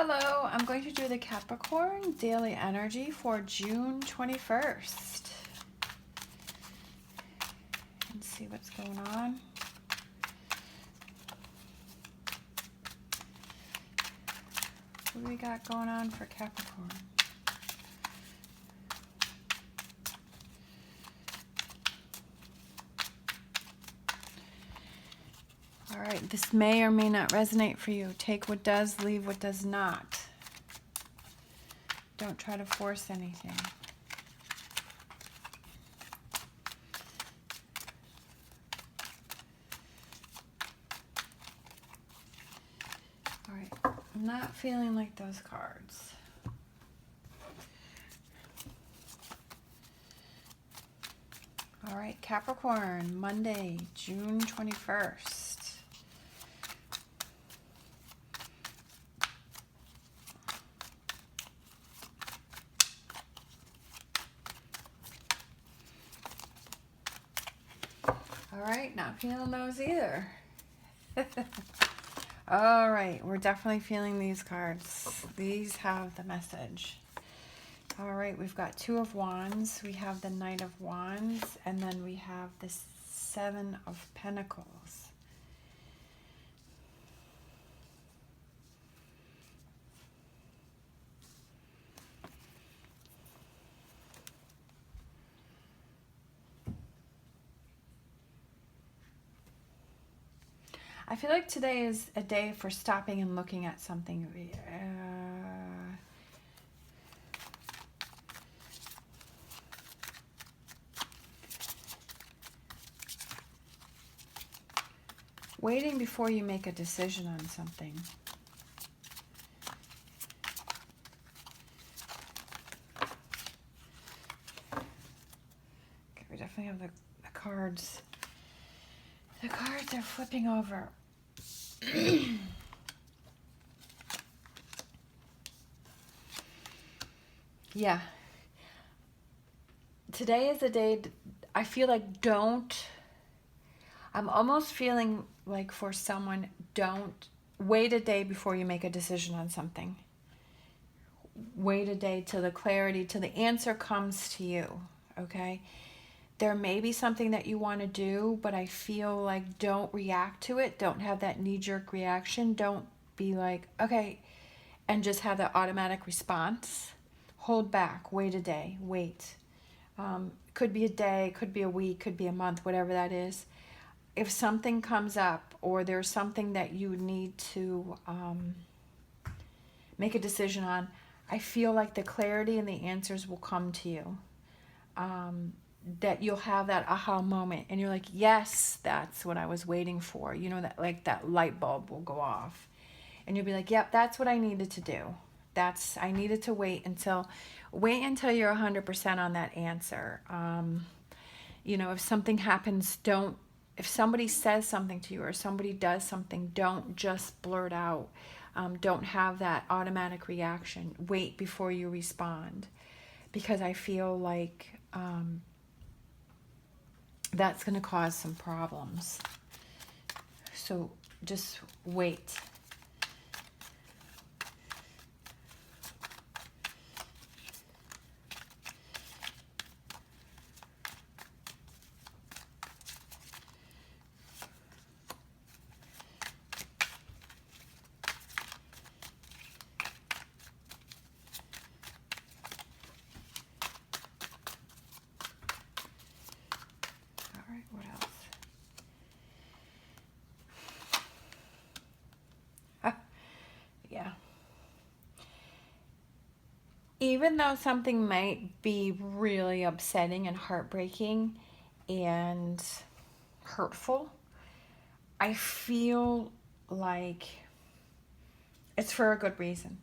Hello, I'm going to do the Capricorn daily energy for June 21st. And see what's going on. What do we got going on for Capricorn? All right, this may or may not resonate for you. Take what does, leave what does not. Don't try to force anything. All right, I'm not feeling like those cards. All right, Capricorn, Monday, June 21st. All right, not feeling those either. All right, we're definitely feeling these cards. These have the message. All right, we've got Two of Wands, we have the Knight of Wands, and then we have the Seven of Pentacles. I feel like today is a day for stopping and looking at something. Waiting before you make a decision on something. Okay, we definitely have the cards. The cards are flipping over. Yeah. Today is a day I feel like I'm almost feeling like for someone, don't wait a day before you make a decision on something. Wait a day till the clarity, till the answer comes to you, okay? There may be something that you want to do, but I feel like don't react to it. Don't have that knee-jerk reaction. Don't be like, okay, and just have that automatic response. Hold back. Wait a day. Wait. Could be a day, could be a week, could be a month, whatever that is. If something comes up or there's something that you need to make a decision on, I feel like the clarity and the answers will come to you. That you'll have that aha moment and you're like, yes, that's what I was waiting for. You know, that like that light bulb will go off and you'll be like, yep, that's what I needed to do. I needed to wait until you're 100% on that answer. You know, if something happens, if somebody says something to you or somebody does something, don't just blurt out. Don't have that automatic reaction. Wait before you respond, because I feel like that's going to cause some problems. So just wait. What else? Yeah. Even though something might be really upsetting and heartbreaking and hurtful, I feel like it's for a good reason.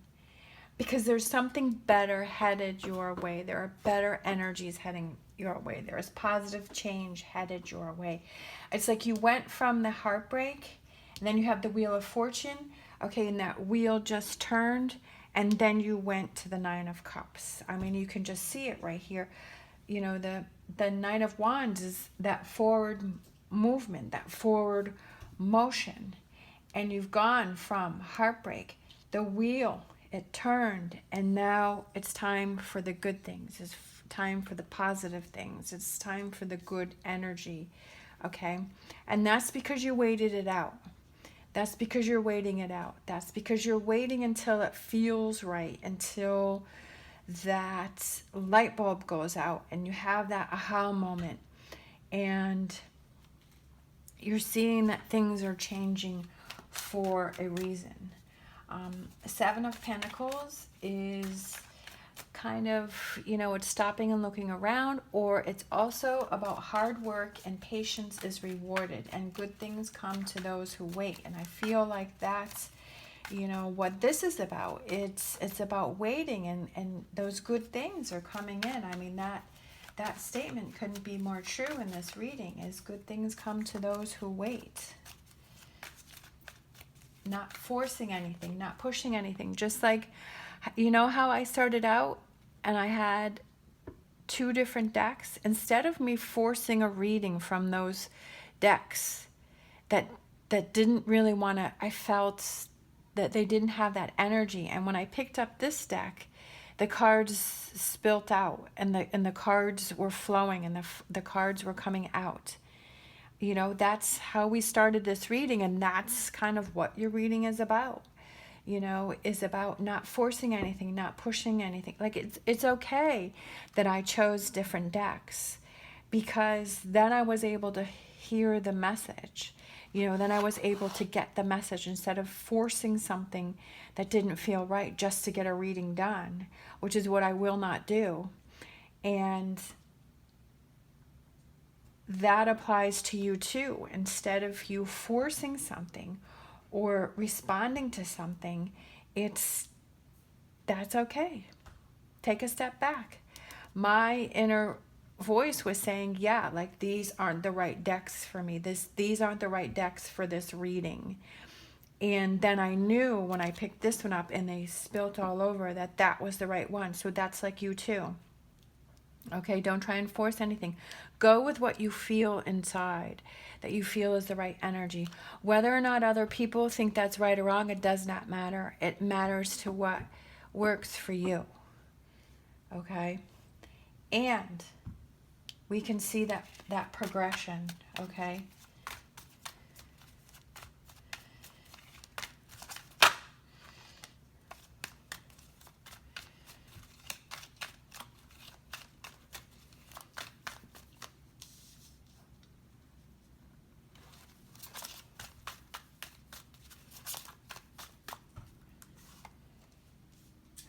Because there's something better headed your way. There are better energies heading your way. There is positive change headed your way. It's like you went from the heartbreak, and then you have the Wheel of Fortune. Okay, and that wheel just turned, and then you went to the Nine of Cups. I mean, you can just see it right here. You know, the Knight of Wands is that forward movement, that forward motion. And you've gone from heartbreak. The wheel It turned, and now it's time for the good things. It's time for the positive things. It's time for the good energy, okay? And that's because you waited it out. That's because you're waiting it out. That's because you're waiting until it feels right, until that light bulb goes out and you have that aha moment and you're seeing that things are changing for a reason. Seven of Pentacles is kind of, it's stopping and looking around, or it's also about hard work and patience is rewarded and good things come to those who wait. And I feel like that's, what this is about. It's about waiting, and those good things are coming in. I mean, that statement couldn't be more true in this reading, is good things come to those who wait. Not forcing anything, not pushing anything. Just like, how I started out and I had 2 different decks? Instead of me forcing a reading from those decks that didn't really want to, I felt that they didn't have that energy. And when I picked up this deck, the cards spilt out, and the cards were flowing, and the cards were coming out. That's how we started this reading, and that's kind of what your reading is about. Is about not forcing anything, not pushing anything. Like, it's okay that I chose different decks, because then I was able to hear the message. Then I was able to get the message instead of forcing something that didn't feel right just to get a reading done, which is what I will not do. And that applies to you too. Instead of you forcing something or responding to something, that's okay. Take a step back. My inner voice was saying, yeah, like, these aren't the right decks for me. These aren't the right decks for this reading. And then I knew when I picked this one up and they spilt all over that was the right one. So that's like you too. Okay, don't try and force anything. Go with what you feel inside, that you feel is the right energy. Whether or not other people think that's right or wrong, it does not matter. It matters to what works for you. Okay? And we can see that progression, okay?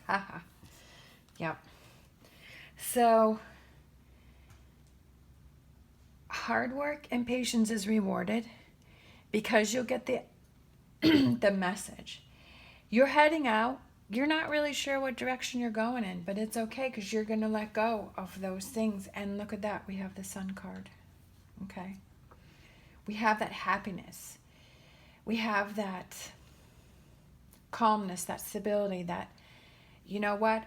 Haha. Yep. So, hard work and patience is rewarded because you'll get the the message. You're heading out. You're not really sure what direction you're going in, but it's okay because you're going to let go of those things. And look at that. We have the Sun card. Okay? We have that happiness. We have that calmness, that stability, that, you know what?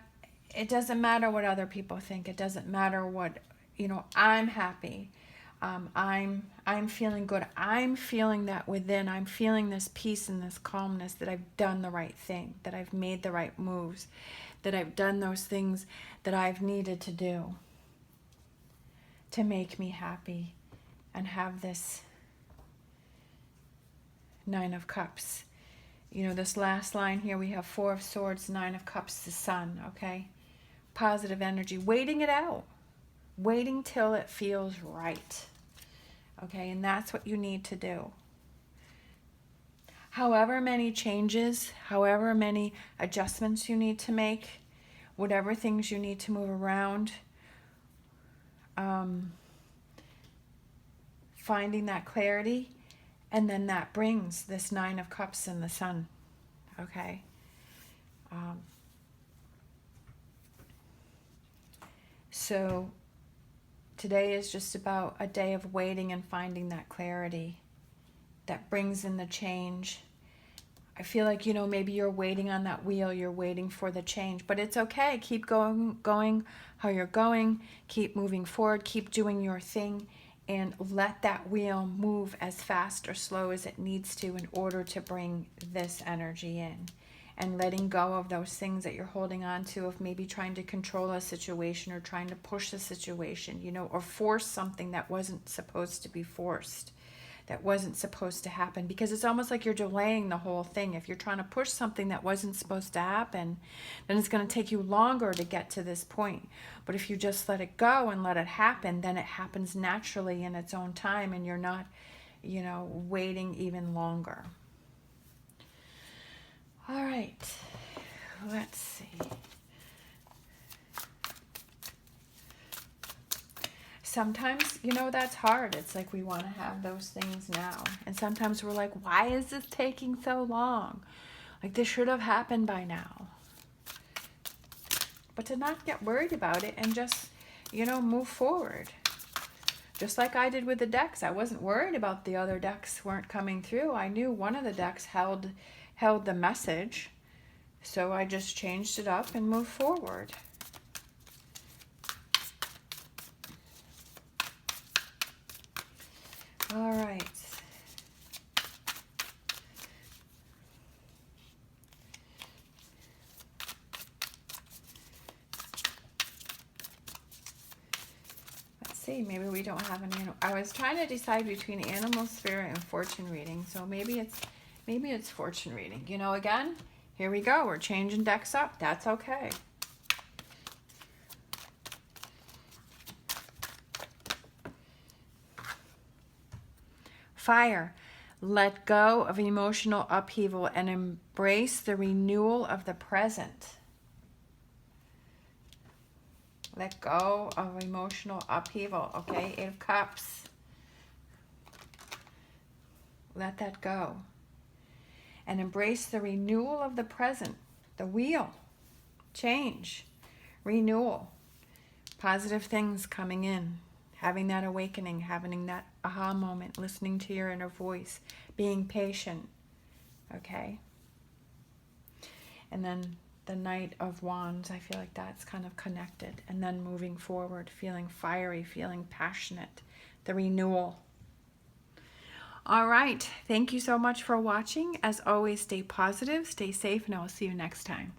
It doesn't matter what other people think. It doesn't matter what, I'm happy. I'm feeling good. I'm feeling that within. I'm feeling this peace and this calmness that I've done the right thing, that I've made the right moves, that I've done those things that I've needed to do to make me happy and have this 9 of Cups. This last line here, we have 4 of Swords, 9 of Cups, the Sun, okay? Positive energy, waiting it out. Waiting till it feels right. Okay, and that's what you need to do. However many changes, however many adjustments you need to make, whatever things you need to move around, finding that clarity, and then that brings this 9 of Cups and the Sun. Okay? So today is just about a day of waiting and finding that clarity that brings in the change. I feel like, maybe you're waiting on that wheel, you're waiting for the change, but it's okay. Keep going how you're going, keep moving forward, keep doing your thing, and let that wheel move as fast or slow as it needs to in order to bring this energy in. and letting go of those things that you're holding on to, of maybe trying to control a situation or trying to push a situation, you know, or force something that wasn't supposed to be forced, that wasn't supposed to happen, because it's almost like you're delaying the whole thing. If you're trying to push something that wasn't supposed to happen, then it's going to take you longer to get to this point. But if you just let it go and let it happen, then it happens naturally in its own time, and you're not, you know, waiting even longer. All right, let's see. Sometimes, you know, that's hard. It's like we want to have those things now. And sometimes we're like, why is this taking so long? Like, this should have happened by now. But to not get worried about it and just, you know, move forward. Just like I did with the decks. I wasn't worried about the other decks weren't coming through. I knew one of the decks held the message. So I just changed it up and moved forward. All right. Let's see, maybe we don't have an animal. I was trying to decide between animal spirit and fortune reading. So maybe it's fortune reading. You know, again, here we go. We're changing decks up. That's okay. Fire. Let go of emotional upheaval and embrace the renewal of the present. Let go of emotional upheaval, okay? 8 of Cups. Let that go. And embrace the renewal of the present. The wheel. Change. Renewal. Positive things coming in. Having that awakening, having that aha moment, listening to your inner voice, being patient, okay? And then the Knight of Wands, I feel like that's kind of connected. And then moving forward, feeling fiery, feeling passionate, the renewal. All right, thank you so much for watching. As always, stay positive, stay safe, and I will see you next time.